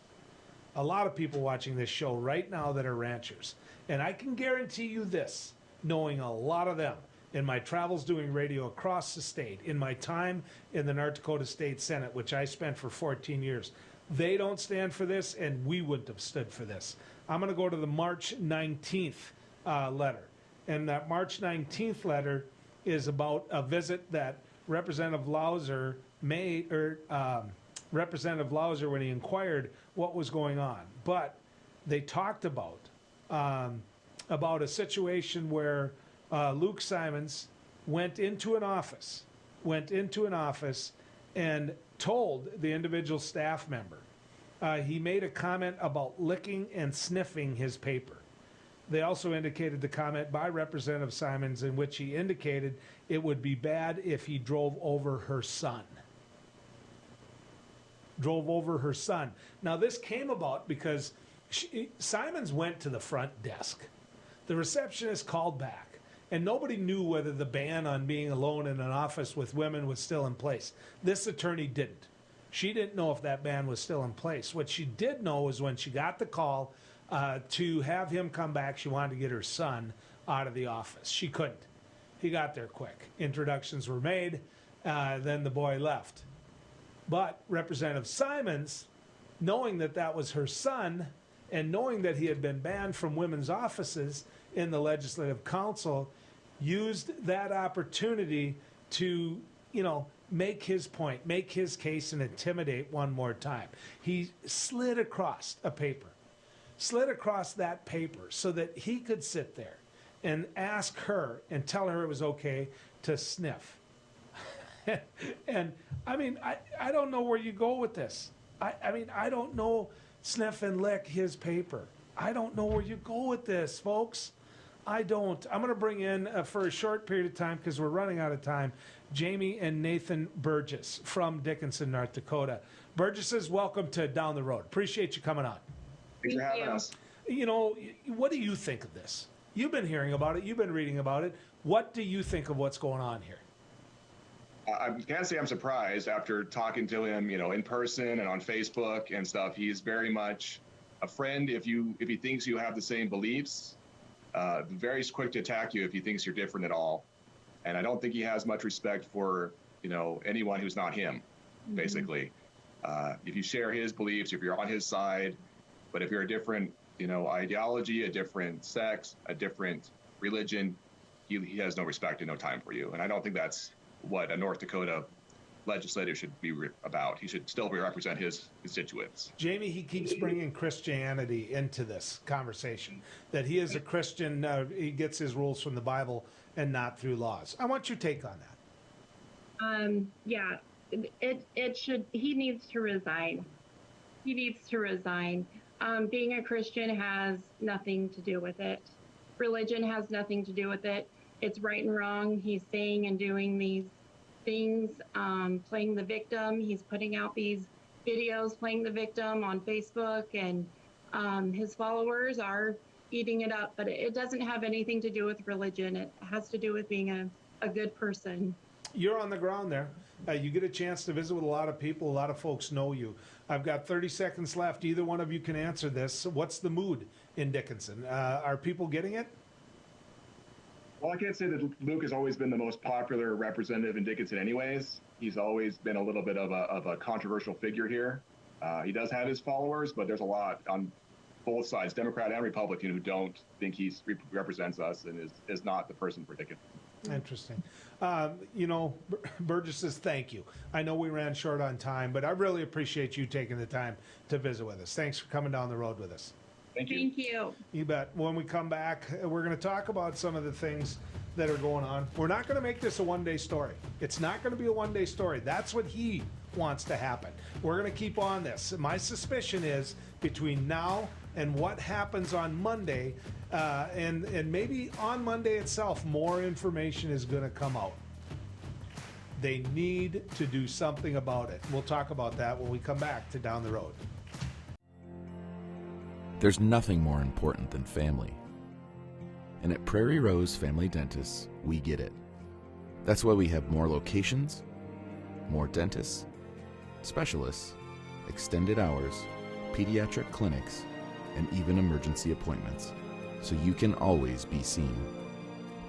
A lot of people watching this show right now that are ranchers. And I can guarantee you this, knowing a lot of them, in my travels doing radio across the state, in my time in the North Dakota State Senate, which I spent for 14 years, they don't stand for this, and we wouldn't have stood for this. I'm going to go to the March 19th letter. And that March 19th letter is about a visit that Representative Lauser made, or Representative Lauser, when he inquired what was going on. But they talked about a situation where Luke Simons went into an office and told the individual staff member. He made a comment about licking and sniffing his paper. They also indicated the comment by Representative Simons in which he indicated it would be bad if he drove over her son. Now, this came about because Simons went to the front desk. The receptionist called back, and nobody knew whether the ban on being alone in an office with women was still in place. This attorney didn't. She didn't know if that ban was still in place. What she did know was when she got the call to have him come back, she wanted to get her son out of the office. She couldn't. He got there quick. Introductions were made. Then the boy left. But Representative Simons, knowing that that was her son, and knowing that he had been banned from women's offices in the Legislative Council, used that opportunity to, make his point, make his case, and intimidate one more time. He slid across that paper so that he could sit there and ask her and tell her it was okay to sniff. And I don't know where you go with this. I don't know, sniff and lick his paper. I don't know where you go with this, folks. I don't. I'm going to bring in, for a short period of time, because we're running out of time, Jamie and Nathan Burgess from Dickinson, North Dakota. Burgesses, welcome to Down the Road. Appreciate you coming on. Thanks for having us. What do you think of this? You've been hearing about it. You've been reading about it. What do you think of what's going on here? I can't say I'm surprised after talking to him, in person and on Facebook and stuff. He's very much a friend if he thinks you have the same beliefs. Very quick to attack you if he thinks you're different at all. And I don't think he has much respect for, anyone who's not him, basically. If you share his beliefs, if you're on his side, but if you're a different, ideology, a different sex, a different religion, he has no respect and no time for you. And I don't think that's what a North Dakota legislator should be about. He should still represent his constituents. Jamie, he keeps bringing Christianity into this conversation, that he is a Christian, he gets his rules from the Bible and not through laws. I want your take on that. Yeah, he needs to resign. He needs to resign. Being a Christian has nothing to do with it. Religion has nothing to do with it. It's right and wrong. He's saying and doing these things, playing the victim. He's putting out these videos playing the victim on Facebook, and his followers are eating it up. But it doesn't have anything to do with religion. It has to do with being a good person. You're on the ground there. You get a chance to visit with a lot of people. A lot of folks know you. I've got 30 seconds left. Either one of you can answer this. What's the mood in Dickinson? Are people getting it? Well, I can't say that Luke has always been the most popular representative in Dickinson anyways. He's always been a little bit of a controversial figure here. He does have his followers, but there's a lot on both sides, Democrat and Republican, who don't think he represents us and is not the person for Dickinson. Interesting. Burgess says thank you. I know we ran short on time, but I really appreciate you taking the time to visit with us. Thanks for coming down the road with us. Thank you. Thank you. You bet. When we come back, we're going to talk about some of the things that are going on. We're not going to make this a one-day story. It's not going to be a one-day story. That's what he wants to happen. We're going to keep on this. My suspicion is between now and what happens on Monday, and maybe on Monday itself, more information is going to come out. They need to do something about it. We'll talk about that when we come back to Down the Road. There's nothing more important than family. And at Prairie Rose Family Dentists, we get it. That's why we have more locations, more dentists, specialists, extended hours, pediatric clinics, and even emergency appointments, so you can always be seen.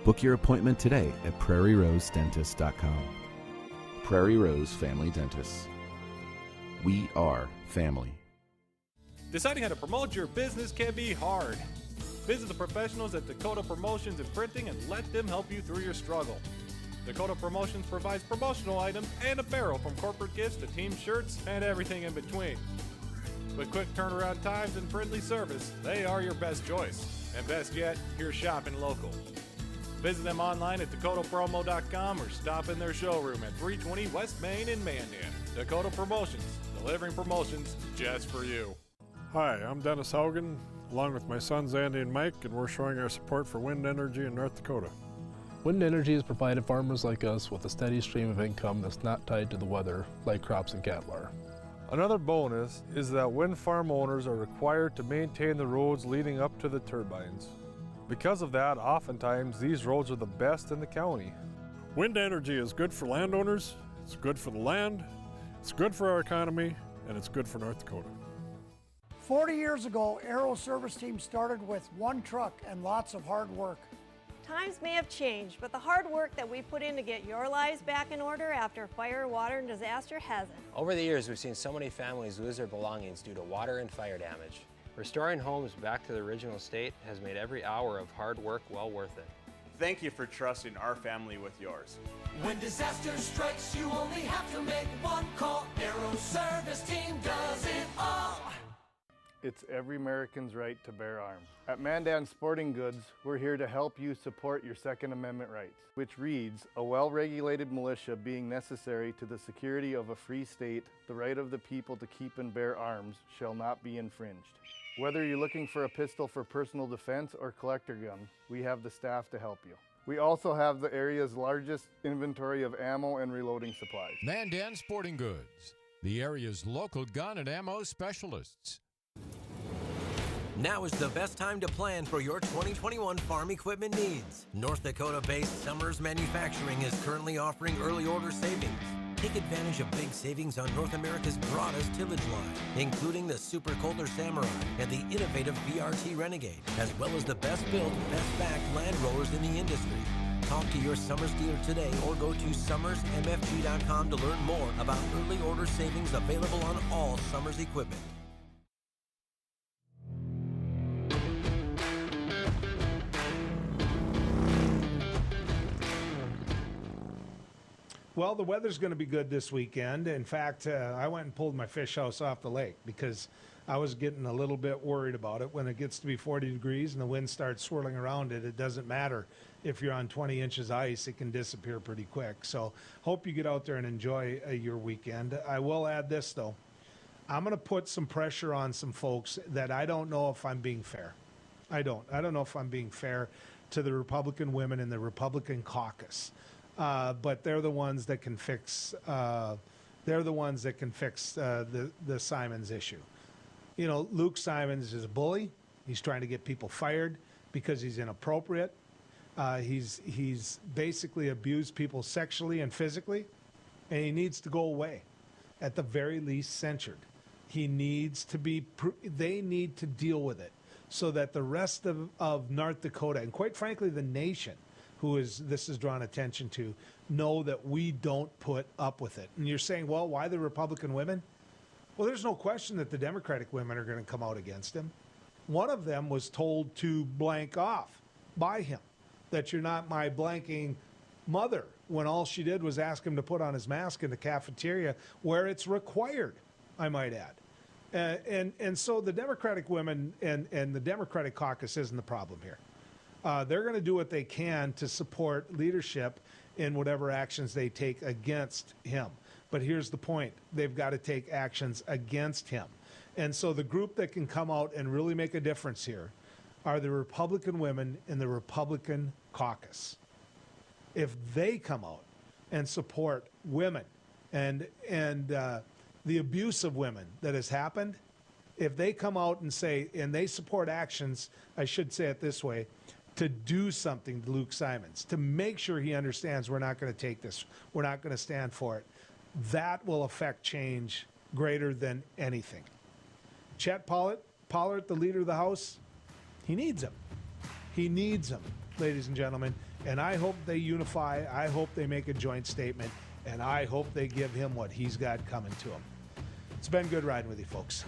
Book your appointment today at prairierosedentist.com. Prairie Rose Family Dentists. We are family. Deciding how to promote your business can be hard. Visit the professionals at Dakota Promotions and Printing and let them help you through your struggle. Dakota Promotions provides promotional items and apparel, from corporate gifts to team shirts and everything in between. With quick turnaround times and friendly service, they are your best choice. And best yet, you're shopping local. Visit them online at dakotapromo.com or stop in their showroom at 320 West Main in Mandan. Dakota Promotions, delivering promotions just for you. Hi, I'm Dennis Haugen, along with my sons Andy and Mike, and we're showing our support for wind energy in North Dakota. Wind energy has provided farmers like us with a steady stream of income that's not tied to the weather like crops and cattle are. Another bonus is that wind farm owners are required to maintain the roads leading up to the turbines. Because of that, oftentimes these roads are the best in the county. Wind energy is good for landowners, it's good for the land, it's good for our economy, and it's good for North Dakota. 40 years ago, Aero Service Team started with one truck and lots of hard work. Times may have changed, but the hard work that we put in to get your lives back in order after fire, water, and disaster hasn't. Over the years, we've seen so many families lose their belongings due to water and fire damage. Restoring homes back to the original state has made every hour of hard work well worth it. Thank you for trusting our family with yours. When disaster strikes, you only have to make one call. Aero Service Team does it all. It's every American's right to bear arms. At Mandan Sporting Goods, we're here to help you support your Second Amendment rights, which reads, a well-regulated militia being necessary to the security of a free state, the right of the people to keep and bear arms shall not be infringed. Whether you're looking for a pistol for personal defense or collector gun, we have the staff to help you. We also have the area's largest inventory of ammo and reloading supplies. Mandan Sporting Goods, the area's local gun and ammo specialists. Now is the best time to plan for your 2021 farm equipment needs. North Dakota-based Summers Manufacturing is currently offering early order savings. Take advantage of big savings on North America's broadest tillage line, including the Super Coulter Samurai and the innovative VRT Renegade, as well as the best built, best backed land rollers in the industry. Talk to your Summers dealer today or go to summersmfg.com to learn more about early order savings available on all Summers equipment. Well, the weather's going to be good this weekend. In fact, I went and pulled my fish house off the lake because I was getting a little bit worried about it. When it gets to be 40 degrees and the wind starts swirling around it, it doesn't matter if you're on 20 inches ice, it can disappear pretty quick. So hope you get out there and enjoy your weekend. I will add this, though. I'm going to put some pressure on some folks that I don't know if I'm being fair. I don't know if I'm being fair to the Republican women in the Republican caucus. But they're the ones that can fix. They're the ones that can fix the Simons issue. You know, Luke Simons is a bully. He's trying to get people fired because he's inappropriate. He's basically abused people sexually and physically, and he needs to go away. At the very least, censured. He needs to be. They need to deal with it so that the rest of North Dakota and, quite frankly, the nation, this is drawn attention to, know that we don't put up with it. And you're saying, well, why the Republican women? Well, there's no question that the Democratic women are going to come out against him. One of them was told to blank off by him, that you're not my blanking mother, when all she did was ask him to put on his mask in the cafeteria where it's required, I might add. And so the Democratic women and the Democratic caucus isn't the problem here. They're going to do what they can to support leadership in whatever actions they take against him. But here's the point. They've got to take actions against him. And so the group that can come out and really make a difference here are the Republican women in the Republican caucus. If they come out and support women and the abuse of women that has happened, if they come out and say, and they support actions, I should say it this way, to do something to Luke Simons, to make sure he understands we're not going to take this, we're not going to stand for it, that will affect change greater than anything. Chet Pollard, the leader of the House, he needs him. He needs him, ladies and gentlemen. And I hope they unify. I hope they make a joint statement. And I hope they give him what he's got coming to him. It's been good riding with you, folks.